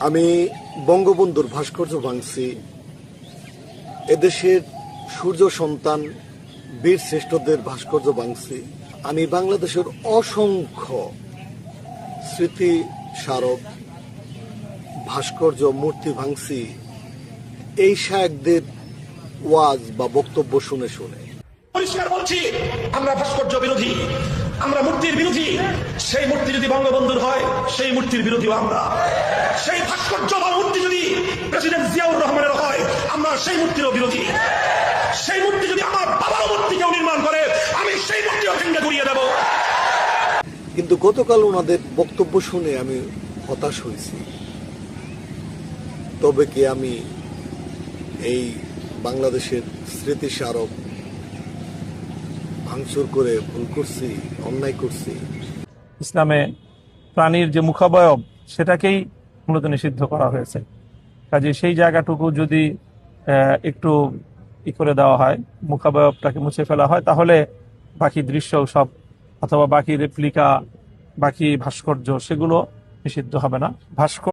আমি বঙ্গবন্ধুর ভাস্কর্য ভাঙছি, এদেশের সূর্য সন্তান বীর শ্রেষ্ঠদের ভাস্কর্য ভাঙছি। আমি বাংলাদেশের অসংখ্য স্মৃতি স্মারক ভাস্কর্য মূর্তি ভাঙছি এই শায়েকদের ওয়াজ বা বক্তব্য শুনে শুনে। পরিষ্কার বলছি, আমরা ভাস্কর্য বিরোধী, আমরা মূর্তির বিরোধী। সেই মূর্তি যদি বঙ্গবন্ধুর হয়, সেই মূর্তির বিরোধীও আমরা। সেই ভাস্কর্য বা মূর্তি যদি প্রেসিডেন্ট জিয়াউর রহমানের হয়, আমরা সেই মূর্তিরও বিরোধী। সেই মূর্তি যদি আমার বাবার মূর্তি কেউ নির্মাণ করে, আমি সেই মূর্তিও ভেঙে গুড়িয়ে দেব। কিন্তু গতকাল ওনাদের বক্তব্য শুনে আমি হতাশ হয়েছি। তবে কি আমি এই বাংলাদেশের স্মৃতি স্মারক ভাঙচুর করে ভুল করছি, অন্যায় করছি? ইসলামে প্রাণীর যে মুখাবয়ব সেটাকেই মূলত নিষিদ্ধ করা হয়েছে। কাজে সেই জায়গাটুকু যদি একটু করে দেওয়া হয়, মুখাবয়বটাকে মুছে ফেলা হয়, তাহলে বাকি দৃশ্য সব অথবা বাকি রেপ্লিকা, বাকি ভাস্কর্য সেগুলো নিষিদ্ধ হবে না। ভাস্কর্য